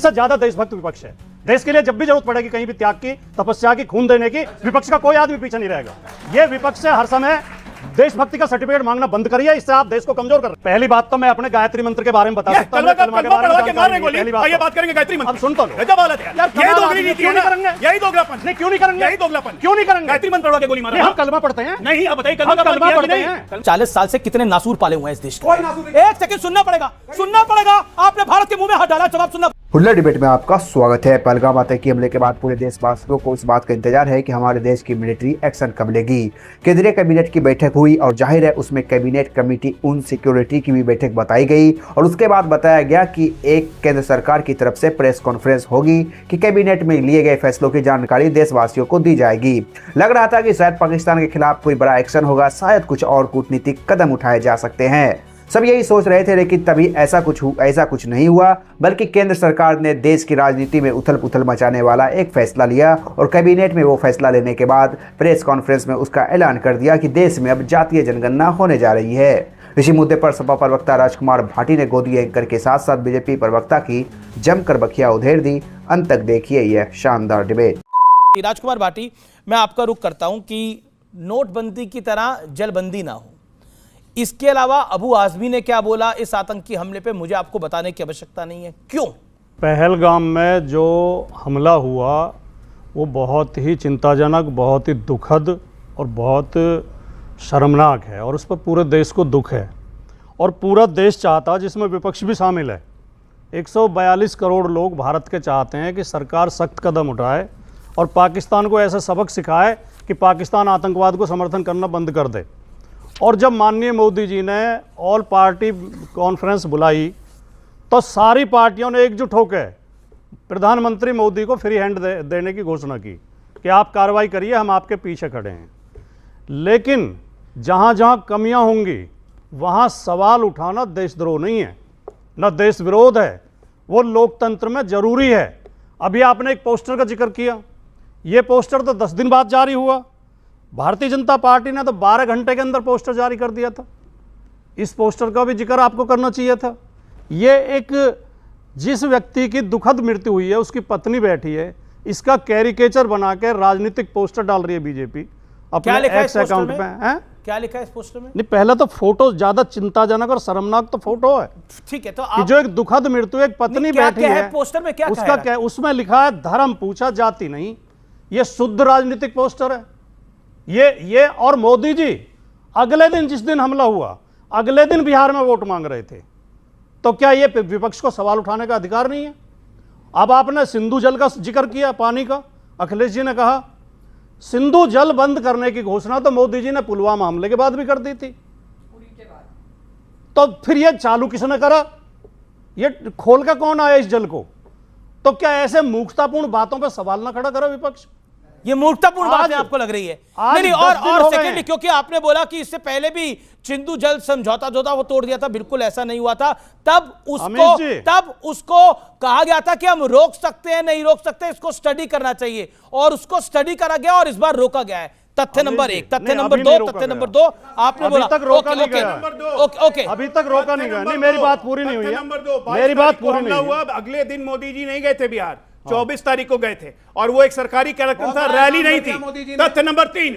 सबसे ज्यादा देशभक्त विपक्ष है। देश के लिए जब भी जरूरत पड़ेगी कहीं भी त्याग की, तपस्या की, खून देने की, विपक्ष का कोई आदमी पीछे नहीं रहेगा। ये विपक्ष से हर समय देशभक्ति का सर्टिफिकेट मांगना बंद करिए, इससे आप देश को कमजोर कर रहे हैं। पहली बात तो मैं अपने गायत्री मंत्र के बारे में बता सकता हूं। ये बात करेंगे गायत्री मंत्र। अब सुन तो लो। गजब हालत है यार। यही दोगली नीति है ना, यही दोगलापन। नहीं क्यों नहीं करेंगे, यही दोगलापन क्यों नहीं करेंगे? गायत्री मंत्र पढ़वा के गोली मारा। हम कलमा पढ़ते हैं। नहीं आप बताइए, कलमा पढ़ते हैं। 40 साल से कितने नासूर पाले हुए हैं इस देश के। एक सेकंड सुनना पड़ेगा। आपने भारत के मुंह में हाथ डाला, जवाब सुनना। हुल्ला डिबेट में आपका स्वागत है। पहलगाम आतंकी हमले के बाद पूरे देशवासियों को इस बात का इंतजार है कि हमारे देश की मिलिट्री एक्शन कब लेगी। केंद्रीय कैबिनेट की बैठक हुई और जाहिर है उसमें कैबिनेट कमेटी उन सिक्योरिटी की भी बैठक बताई गई और उसके बाद बताया गया कि एक केंद्र सरकार की तरफ से प्रेस कॉन्फ्रेंस होगी कि कैबिनेट में लिए गए फैसलों की जानकारी देशवासियों को दी जाएगी। लग रहा था कि शायद पाकिस्तान के खिलाफ कोई बड़ा एक्शन होगा, शायद कुछ और कूटनीतिक कदम उठाए जा सकते हैं। सब यही सोच रहे थे, लेकिन तभी ऐसा कुछ नहीं हुआ, बल्कि केंद्र सरकार ने देश की राजनीति में उथल पुथल मचाने वाला एक फैसला लिया और कैबिनेट में वो फैसला लेने के बाद प्रेस कॉन्फ्रेंस में उसका ऐलान कर दिया कि देश में अब जातीय जनगणना होने जा रही है। इसी मुद्दे पर सपा प्रवक्ता राजकुमार भाटी ने गोदी एंकर के साथ साथ बीजेपी प्रवक्ता की जमकर बखिया उधेड़ दी। अंत तक देखिए यह शानदार डिबेट। राजकुमार भाटी, मैं आपका रुख करता हूं कि नोटबंदी की तरह जलबंदी ना हो। इसके अलावा अबू आजमी ने क्या बोला इस आतंकी हमले पे, मुझे आपको बताने की आवश्यकता नहीं है। क्यों? पहलगाम में जो हमला हुआ वो बहुत ही चिंताजनक, बहुत ही दुखद और बहुत शर्मनाक है और उस पर पूरे देश को दुख है और पूरा देश चाहता, जिसमें विपक्ष भी शामिल है। 142 करोड़ लोग भारत के चाहते हैं कि सरकार सख्त कदम उठाए और पाकिस्तान को ऐसा सबक सिखाए कि पाकिस्तान आतंकवाद को समर्थन करना बंद कर दे। और जब माननीय मोदी जी ने ऑल पार्टी कॉन्फ्रेंस बुलाई तो सारी पार्टियों ने एकजुट होकर प्रधानमंत्री मोदी को फ्री हैंड देने की घोषणा की कि आप कार्रवाई करिए, हम आपके पीछे खड़े हैं। लेकिन जहाँ जहाँ कमियाँ होंगी वहाँ सवाल उठाना देशद्रोह नहीं है, न देश विरोध है, वो लोकतंत्र में ज़रूरी है। अभी आपने एक पोस्टर का जिक्र किया, ये पोस्टर तो 10 दिन बाद जारी हुआ। भारतीय जनता पार्टी ने तो 12 घंटे के अंदर पोस्टर जारी कर दिया था। इस पोस्टर का भी जिक्र आपको करना चाहिए था। ये एक जिस व्यक्ति की दुखद मृत्यु हुई है, उसकी पत्नी बैठी है, इसका कैरिकेचर बना के राजनीतिक पोस्टर डाल रही है बीजेपी अपने एक्स अकाउंट पे। हैं क्या लिखा है इस पोस्टर में? नहीं, पहले तो फोटो ज्यादा चिंताजनक और शर्मनाक तो फोटो है। ठीक है, तो आप जो एक दुखद मृत्यु, एक पत्नी बैठी है, पोस्टर में क्या उसका क्या, उसमें लिखा है धर्म पूछा जाति नहीं। ये शुद्ध राजनीतिक पोस्टर है ये। और मोदी जी अगले दिन, जिस दिन हमला हुआ, अगले दिन बिहार में वोट मांग रहे थे। तो क्या ये विपक्ष को सवाल उठाने का अधिकार नहीं है? अब आपने सिंधु जल का जिक्र किया, पानी का। अखिलेश जी ने कहा सिंधु जल बंद करने की घोषणा तो मोदी जी ने पुलवामा हमले के बाद भी कर दी थी। तो फिर ये चालू किसने करा? ये खोल के कौन आया इस जल को? तो क्या ऐसे मूर्खतापूर्ण बातों पर सवाल ना खड़ा करो विपक्ष? ये मूर्खतापूर्ण बात है आपको लग रही है? नहीं, और सेकंड, क्योंकि आपने बोला कि इससे पहले भी सिंधु जल समझौता जो था वो तोड़ दिया था, बिल्कुल ऐसा नहीं हुआ था। तब उसको कहा गया था कि हम रोक सकते हैं, नहीं रोक सकते, इसको स्टडी करना चाहिए, और उसको स्टडी करा गया और इस बार रोका गया है। तथ्य नंबर 1। तथ्य नंबर 2, आपने बोला तक रोका नहीं गया। ओके, अभी तक रोका नहीं गया। नहीं, मेरी बात पूरी नहीं हुई है। मेरी बात पूरी नहीं हुई। अगले दिन मोदी जी नहीं गए थे बिहार, 24 तारीख को गए थे और वो एक सरकारी कार्यक्रम था, रैली नहीं थी। तथ्य नंबर 3,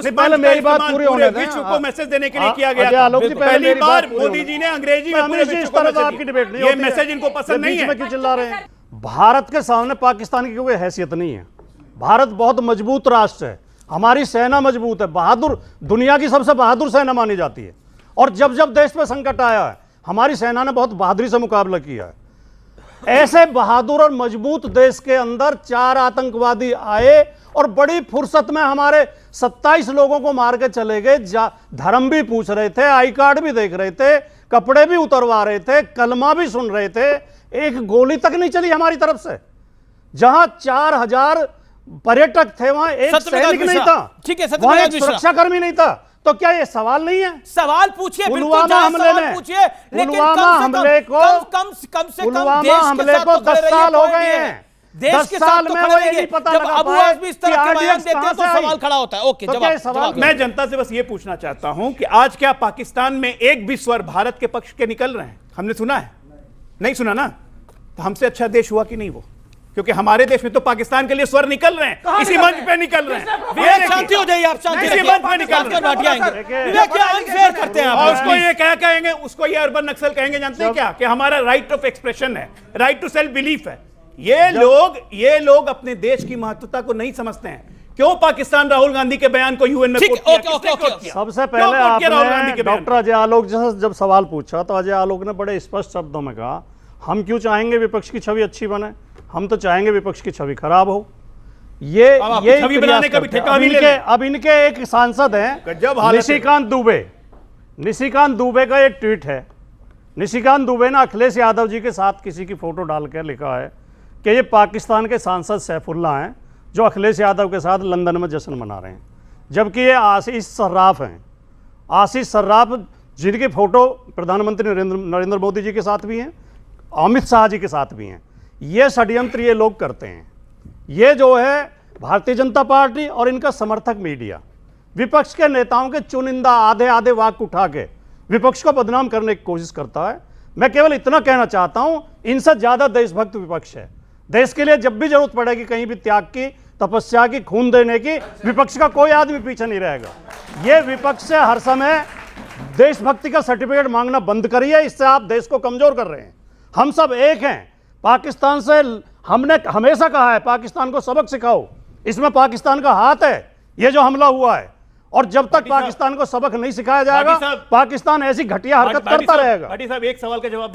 पहले मेरी बात पूरी होने दें। विश्व को मैसेज देने के लिए किया गया। पहली बार मोदी जी ने अंग्रेजी में पूरे विश्व को मैसेज दिया। ये मैसेज इनको पसंद नहीं है। क्यों चिल्ला रहे हैं? भारत के सामने पाकिस्तान की कोई हैसियत नहीं है। भारत बहुत मजबूत राष्ट्र है, हमारी सेना मजबूत है, बहादुर, दुनिया की सबसे बहादुर सेना मानी जाती है। और जब जब देश पे संकट आया है, हमारी सेना ने बहुत बहादुरी से मुकाबला किया है। ऐसे बहादुर और मजबूत देश के अंदर 4 आतंकवादी आए और बड़ी फुर्सत में हमारे 27 लोगों को मार के चले गए। धर्म भी पूछ रहे थे, आई कार्ड भी देख रहे थे, कपड़े भी उतरवा रहे थे, कलमा भी सुन रहे थे। एक गोली तक नहीं चली हमारी तरफ से। जहां 4000 पर्यटक थे, वहां एक सैनिक नहीं था। ठीक है, वहां एक सुरक्षाकर्मी नहीं था। तो क्या ये सवाल नहीं है? सवाल पूछिए, पुलवामा हमले में, पुलवामा हमले को 10 साल हो गए हैं। देश के साथ में वो ये नहीं पता लगा अबू आजमी इस तरह के बयान देते हैं तो सवाल खड़ा होता है। ओके, जवाब। मैं जनता से बस ये पूछना चाहता हूं कि आज क्या पाकिस्तान में एक भी स्वर भारत के पक्ष के निकल रहे हैं? हमने सुना है नहीं सुना ना, तो हमसे अच्छा देश हुआ कि नहीं वो? क्योंकि हमारे देश में तो पाकिस्तान के लिए स्वर निकल रहे हैं, इसी मंच पे निकल रहे हैं। शांति हो जाइए, आप शांति इसी मंच पे निकल रहे हैं। क्या अनफेयर करते हैं आप? और उसको ये क्या कहेंगे, उसको ये अर्बन नक्सल कहेंगे, जानते हैं क्या? कि हमारा राइट ऑफ एक्सप्रेशन है, राइट टू सेल्फ बिलीफ है। ये लोग अपने देश की महत्वता को नहीं समझते हैं। क्यों पाकिस्तान राहुल गांधी के बयान को यूएन में कोट किया? सबसे पहले आपने डॉक्टर अजय आलोक जैसा जब सवाल पूछा तो अजय आलोक ने बड़े स्पष्ट शब्दों में कहा, हम क्यों चाहेंगे विपक्ष की छवि अच्छी बने, हम तो चाहेंगे विपक्ष की छवि खराब हो। ये छवि बनाने का भी ठेका भी ले। अब इनके एक सांसद हैं निशिकांत दुबे का ये ट्वीट है। निशिकांत दुबे ने अखिलेश यादव जी के साथ किसी की फोटो डालकर लिखा है कि ये पाकिस्तान के सांसद सैफुल्ला हैं जो अखिलेश यादव के साथ लंदन में जश्न मना रहे हैं, जबकि ये आशीष सर्राफ हैं। आशीष सर्राफ जिनकी फोटो प्रधानमंत्री नरेंद्र मोदी जी के साथ भी हैं, अमित शाह जी के साथ भी हैं। ये षड्यंत्र ये लोग करते हैं। ये जो है भारतीय जनता पार्टी और इनका समर्थक मीडिया विपक्ष के नेताओं के चुनिंदा आधे आधे वाक्य उठा के विपक्ष को बदनाम करने की कोशिश करता है। मैं केवल इतना कहना चाहता हूं, इनसे ज्यादा देशभक्त विपक्ष है। देश के लिए जब भी जरूरत पड़ेगी कहीं भी त्याग की, तपस्या की, खून देने की, विपक्ष का कोई आदमी पीछे नहीं रहेगा। ये विपक्ष से हर समय देशभक्ति का सर्टिफिकेट मांगना बंद करिए, इससे आप देश को कमजोर कर रहे हैं। हम सब एक हैं। पाकिस्तान से हमने हमेशा कहा है पाकिस्तान को सबक सिखाओ, इसमें पाकिस्तान का हाथ है ये जो हमला हुआ है। और जब तक पाकिस्तान को सबक नहीं सिखाया जाएगा पाकिस्तान ऐसी घटिया हरकत करता रहेगा। भाटी साहब एक सवाल का जवाब,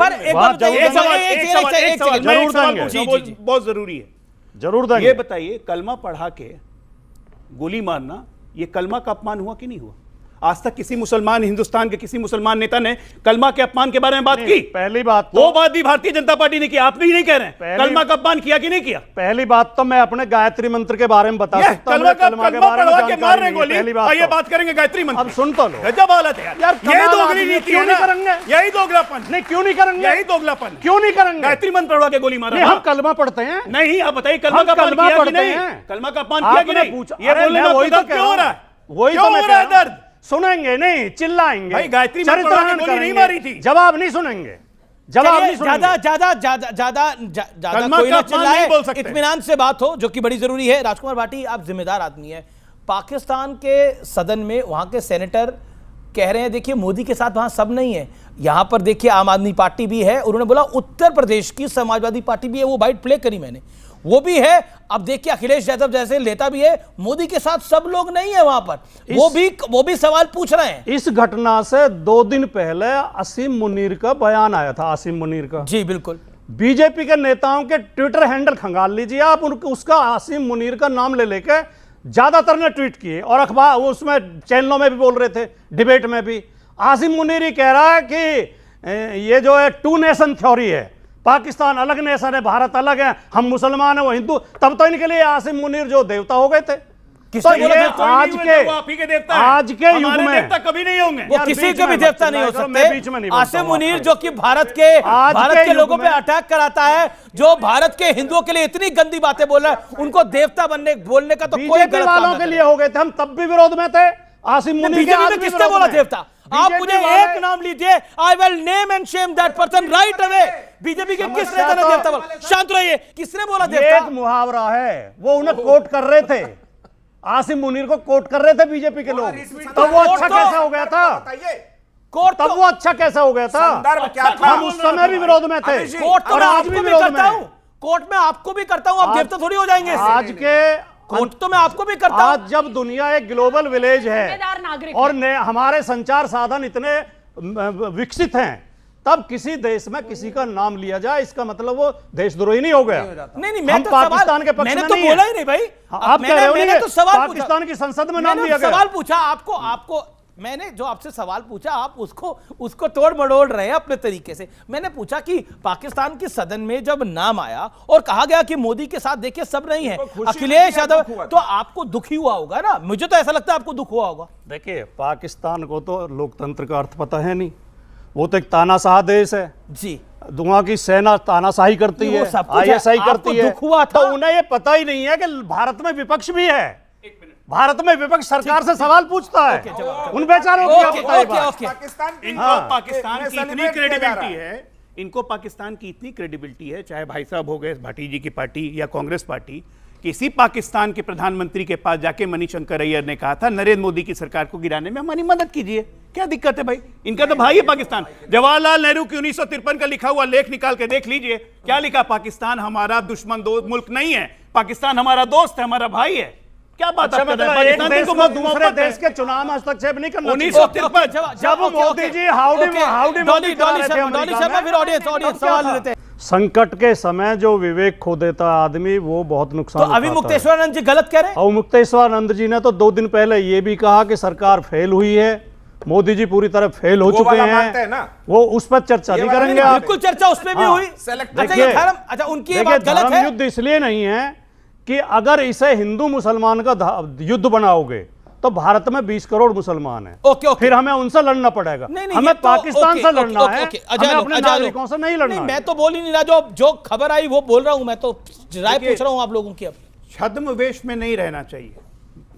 बहुत जरूरी है, जरूर देंगे। ये बताइए, कलमा पढ़ा के गोली मारना ये कलमा का अपमान हुआ कि नहीं हुआ? आज तक किसी मुसलमान, हिंदुस्तान के किसी मुसलमान नेता ने कलमा के अपमान के बारे में बात की? पहली बात तो वो बात भी भारतीय जनता पार्टी ने की, आप भी नहीं कह रहे हैं। कलमा का अपमान किया कि नहीं किया? पहली बात तो मैं अपने गायत्री मंत्र के बारे में बता सकता हूं। कलमा के बारे में मार रहे गोली, ये बात करेंगे गायत्री मंत्र। अब सुन तो लो, गजब हालत है यार। यही दोगली नीति है ना, यही दोगलापन। नहीं क्यों नहीं करेंगे, यही दोगलापन क्यों नहीं करेंगे? गायत्री मंत्र पढ़वा के गोली मारा। हम कलमा पढ़ते हैं। नहीं, आप बताइए कलमा का अपमान किया कि नहीं? कलमा का अपमान किया कि नहीं? ये बोलने में वही तो क्यों हो रहा है? वही तो हो रहा है दर्द। सुनेंगे नहीं, चिल्लाएंगे। भाई गायत्री मंत्र गोली नहीं मारी थी। जवाब नहीं सुनेंगे, जवाब नहीं सुनेंगे। ज्यादा कोई ना चिल्लाए, इत्मीनान से बात हो, जो कि बड़ी जरूरी है। राजकुमार भाटी, आप जिम्मेदार आदमी है। पाकिस्तान के सदन में वहां के सेनेटर कह रहे हैं देखिए मोदी के साथ वहां सब नहीं है। यहां पर देखिए आम आदमी पार्टी भी है, उन्होंने बोला उत्तर प्रदेश की समाजवादी पार्टी भी है, वो बाइट प्ले करी मैंने, वो भी है। अब देखिए अखिलेश यादव जैसे नेता भी है, मोदी के साथ सब लोग नहीं है वहां पर, वो भी सवाल पूछ रहे हैं। इस घटना से 2 दिन पहले आसिम मुनीर का बयान आया था, आसिम मुनीर का। जी बिल्कुल, बीजेपी के नेताओं के ट्विटर हैंडल खंगाल लीजिए आप, उसका आसिम मुनीर का नाम ले लेके ज्यादातर ने ट्वीट किए और अखबार उसमें चैनलों में भी बोल रहे थे, डिबेट में भी। आसिम मुनीर ही कह रहा है कि ये जो है 2 नेशन थ्योरी है, पाकिस्तान अलग नेशन है, भारत अलग है, हम मुसलमान है वो हिंदू। तब तो इनके लिए आसिम मुनीर जो देवता हो गए थे। तो ये आज के युग में देवता कभी नहीं होंगे, वो किसी के भी देवता नहीं हो सकते। आसिम मुनीर जो कि भारत के लोगों पे अटैक कराता है, जो भारत के हिंदुओं के लिए इतनी गंदी बातें बोल रहा है, उनको देवता बोलने का तो कोई गलत काम वालों के लिए हो गए थे। हम तब भी विरोध में थे। आसिम मुनीर के किसने बोला देवता? आप मुझे एक नाम लीजिए, I will name and Shem that person right away. BJP के किस नेता ने देवता बोला? शांत रहिए, किसने बोला देवता? एक मुहावरा है, वो उन्हें कोट कर रहे थे, आसिम मुनीर को कोट कर रहे थे बीजेपी के लोग। तब वो अच्छा कैसा हो गया था? कोर्ट तब वो अच्छा कैसा हो गया था? हम उस समय भी विरोध में थे और आज भी विरोध में। कोर्ट में आपको भी करता हूं, आप देवता थोड़ी हो जाएंगे। आज के कोर्ट तो मैं आपको भी करता हूं। आज जब दुनिया एक ग्लोबल विलेज है और हमारे संचार साधन इतने विकसित हैं, तब किसी देश में किसी का नाम लिया जाए, इसका मतलब वो देशद्रोही नहीं हो गया। नहीं, मैं हम तो पाकिस्तान के पक्ष में मैंने तो बोला ही नहीं भाई। आप कह रहे हो मैंने तो सवाल पूछा, पाकिस्तान की संसद में नाम लिया गया। सवाल पूछा आपको मैंने जो आपसे सवाल पूछा, आप उसको तोड़ मड़ोड़ रहे हैं अपने तरीके से। मैंने पूछा कि पाकिस्तान के सदन में जब नाम आया और कहा गया कि मोदी के साथ देखिए सब नहीं है, अखिलेश यादव, तो आपको दुख ही हुआ होगा ना? मुझे तो ऐसा लगता है आपको दुख हुआ होगा। देखिए पाकिस्तान को तो लोकतंत्र का अर्थ पता है नहीं, वो तो एक तानाशाह देश है जी। वहां की सेना तानाशाही करती है, ISI करती है, दुख हुआ था। तो उन्हें ये पता ही नहीं है कि भारत में विपक्ष भी है। भारत में विपक्ष सरकार से सवाल पूछता है, उन बेचारों को क्या पता है? पाकिस्तान की इतनी क्रेडिबिलिटी है इनको पाकिस्तान की इतनी क्रेडिबिलिटी है, चाहे भाई साहब हो गए भाटी जी की पार्टी या कांग्रेस पार्टी, किसी पाकिस्तान के प्रधानमंत्री के पास जाके मणिशंकर अय्यर ने कहा था नरेंद्र मोदी की सरकार को गिराने में हमारी मदद कीजिए। क्या दिक्कत है भाई, इनका तो भाई है पाकिस्तान। जवाहरलाल नेहरू की 1953 का लिखा हुआ लेख निकाल के देख लीजिए, क्या लिखा, पाकिस्तान हमारा दुश्मन मुल्क नहीं है, पाकिस्तान हमारा दोस्त है, हमारा भाई है। क्या बात अच्छा, मतलब एक देश को दूसरे देश के चुनाव में हस्तक्षेप नहीं करना। 1953 जब मोदी जी हाउडी मोदी करा रहे थे अमेरिका में, फिर ऑडियंस सवाल लेते हैं। संकट के समय जो विवेक खो देता है आदमी, वो बहुत नुकसान तो अभी उठाता है। मुक्तेश्वरानंद जी गलत कह रहे हैं। और मुक्तेश्वरानंद जी ने तो 2 दिन पहले ये भी कहा कि सरकार फेल हुई है, मोदी जी पूरी तरह फेल हो चुके हैं ना? वो उस पर चर्चा नहीं करेंगे आप। बिल्कुल चर्चा उस पर भी हुई। अच्छा, ये धर्म, अच्छा उनकी ये बात गलत है। युद्ध इसलिए नहीं है कि अगर इसे हिंदू मुसलमान का युद्ध बनाओगे तो भारत में 20 करोड़ मुसलमान हैं। ओके, फिर हमें उनसे लड़ना पड़ेगा। हमें पाकिस्तान से लड़ना है, हमें अपने नागरिकों से नहीं लड़ना है। मैं तो बोल ही नहीं रहा, जो खबर आई वो बोल रहा हूं, मैं तो राय पूछ रहा हूं आप लोगों की। अब छद्मवेश में नहीं रहना चाहिए।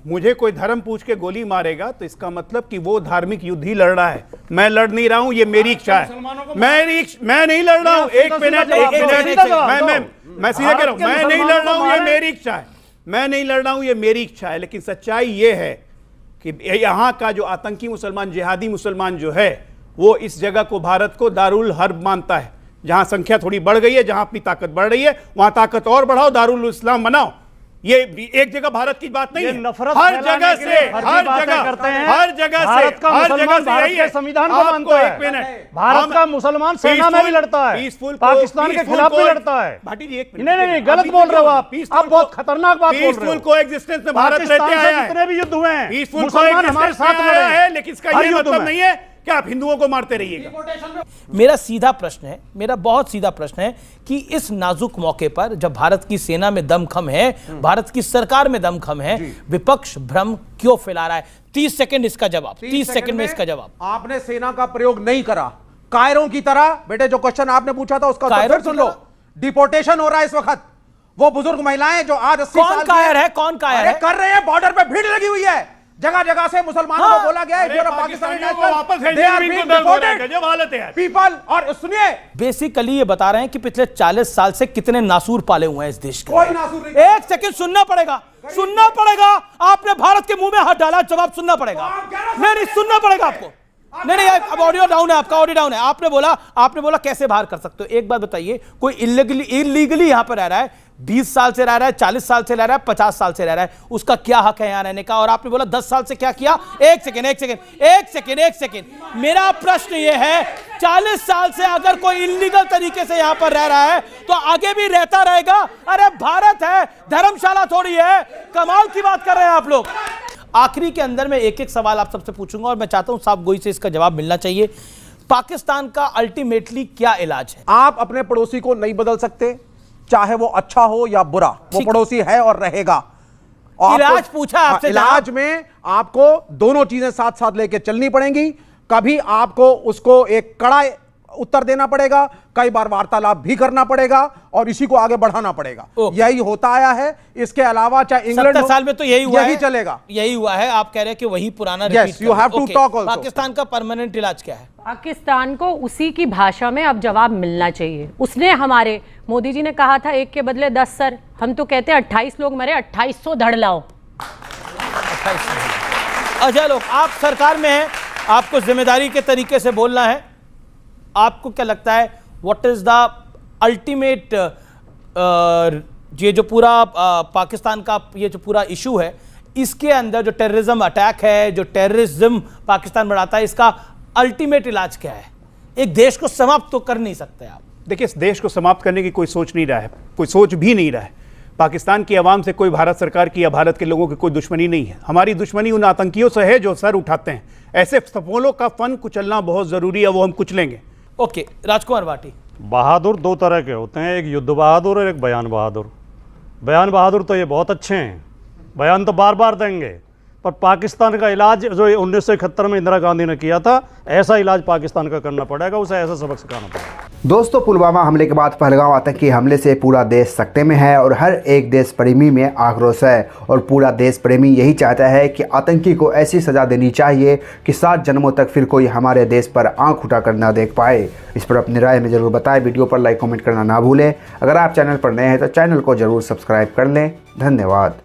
मुझे कोई धर्म पूछ के गोली मारेगा तो इसका मतलब कि वो धार्मिक युद्ध ही लड़ रहा है। मैं लड़ नहीं रहा हूं, ये मेरी इच्छा है। मैं नहीं लड़ रहा हूं। एक मिनट, मैं सीधे कह रहा हूं, मैं नहीं लड़ रहा हूं, ये मेरी इच्छा है। मैं नहीं लड़ रहा हूं, ये मेरी इच्छा है। लेकिन सच्चाई ये है कि यहां का जो आतंकी मुसलमान, जिहादी मुसलमान जो है, वो इस जगह को, भारत को दारुल हर्ब मानता है। जहां संख्या थोड़ी बढ़ गई है, जहां अपनी ताकत बढ़ रही है, वहां ताकत और बढ़ाओ, दारुल इस्लाम बनाओ। ये एक जगह भारत की बात नहीं है, हर जगह से, हर जगह से संविधान को मानता है। भारत का मुसलमान सेना में भी लड़ता है, पाकिस्तान के खिलाफ भी लड़ता है। भाटी जी, एक मिनट, नहीं, गलत बोल रहे हो आप बहुत खतरनाक बात बोल रहे हो। पीसफुल कोएग्जिस्टेंस में भारत रहते आया है। जितने भी युद्ध हुए हैं, पीसफुल मुसलमान हमारे साथ लड़े हैं, लेकिन इसका ये मतलब नहीं है कि आप हिंदुओं को मारते रहिएगा। मेरा सीधा प्रश्न है, मेरा बहुत सीधा प्रश्न है कि इस नाजुक मौके पर जब भारत की सेना में दमखम है, भारत की सरकार में दमखम है, विपक्ष भ्रम क्यों फैला रहा है? 30 सेकंड इसका जवाब, 30 सेकंड में इसका जवाब। आपने सेना का प्रयोग नहीं करा, कायरों की तरह। बेटे, जो क्वेश्चन आपने पूछा था उसका उत्तर सुन लो। डिपोर्टेशन हो रहा है इस वक्त। वो बुजुर्ग महिलाएं जो आज 80 साल कौन कायर है, कौन कायर है? कर रहे हैं, बॉर्डर पे भीड़ लगी हुई है, जगह जगह से मुसलमानों को बोला गया है पीपल। और सुनिए, बेसिकली ये बता रहे हैं कि पिछले 40 साल से कितने नासूर पाले हुए हैं इस देश के। कोई नासूर नहीं। एक सेकंड सुनना पड़ेगा, सुनना पड़ेगा। आपने भारत के मुंह में हाथ डाला, जवाब सुनना पड़ेगा। नहीं, सुनना पड़ेगा आपको। नहीं, अब ऑडियो डाउन है, आपका ऑडियो डाउन है। आपने बोला कैसे बाहर कर सकते हो? एक बात बताइए, कोई इलीगली यहां पर रह रहा है, 20 साल से रह रहा है, 40 साल से रह रहा है, 50 साल से रह रहा है, उसका क्या हक है यहां रहने का? और आपने बोला 10 साल से क्या किया? एक सेकंड। मेरा प्रश्न यह है, 40 साल से अगर कोई इलीगल तरीके से यहां पर रह रहा है तो आगे भी रहता रहेगा। अरे भारत है, धर्मशाला थोड़ी है। कमाल की बात कर रहे हैं आप लोग। आखिरी के अंदर मैं एक सवाल आप सबसे पूछूंगा और मैं चाहता हूं साहब गोई से इसका जवाब मिलना चाहिए। पाकिस्तान का अल्टीमेटली क्या इलाज है? आप अपने पड़ोसी को नहीं बदल सकते, चाहे वो अच्छा हो या बुरा, वो पड़ोसी है और रहेगा। और इलाज पूछा आपसे, इलाज में आपको दोनों चीजें साथ साथ लेके चलनी पड़ेंगी। कभी आपको उसको एक कड़ा उत्तर देना पड़ेगा, कई बार वार्तालाप भी करना पड़ेगा और इसी को आगे बढ़ाना पड़ेगा। यही होता आया है। इसके अलावा चाहे इंग्लैंड 70 साल में तो यही हुआ है, चलेगा, यही हुआ है। आप कह रहे हैं कि वही पुराना Yes, you have to talk also. Pakistan का परमानेंट इलाज क्या है? पाकिस्तान को उसी की भाषा में अब जवाब मिलना चाहिए। उसने हमारे मोदी जी ने कहा था 1 के बदले 10 सर, हम तो कहते हैं 28 लोग मरे, 2800 धड़ लाओ। अजय लोग, आप सरकार में हैं, आपको जिम्मेदारी के तरीके से बोलना है। आपको क्या लगता है, व्हाट इज द अल्टीमेट, ये जो पूरा पाकिस्तान का ये जो पूरा इशू है, इसके अंदर जो टेररिज्म अटैक है, जो टेररिज्म पाकिस्तान बढ़ाता है, इसका अल्टीमेट इलाज क्या है? एक देश को समाप्त तो कर नहीं सकते आप। देखिए, इस देश को समाप्त करने की कोई सोच नहीं रहा है, कोई सोच भी नहीं रहा है। पाकिस्तान की आवाम से कोई भारत सरकार की या भारत के लोगों की कोई दुश्मनी नहीं है। हमारी दुश्मनी उन आतंकियों से है जो सर उठाते हैं। ऐसे सफोलों का फन कुचलना बहुत जरूरी है, वो हम कुचलेंगे। ओके, राजकुमार भाटी। बहादुर 2 तरह के होते हैं, एक युद्ध बहादुर और एक बयान बहादुर। बयान बहादुर तो ये बहुत अच्छे हैं, बयान तो बार बार देंगे, पर पाकिस्तान का इलाज जो 1971 में इंदिरा गांधी ने किया था, ऐसा इलाज पाकिस्तान का करना पड़ेगा, उसे ऐसा सबक सिखाना पड़ेगा। दोस्तों, पुलवामा हमले के बाद पहलगाम आतंकी हमले से पूरा देश सकते में है और हर एक देश प्रेमी में आक्रोश है और पूरा देश प्रेमी यही चाहता है कि आतंकी को ऐसी सजा देनी चाहिए कि 7 जन्मों तक फिर कोई हमारे देश पर आंख उठाकर ना देख पाए। इस पर अपनी राय में जरूर बताएं। वीडियो पर लाइक कमेंट करना ना भूलें। अगर आप चैनल पर नए हैं तो चैनल को जरूर सब्सक्राइब कर लें। धन्यवाद।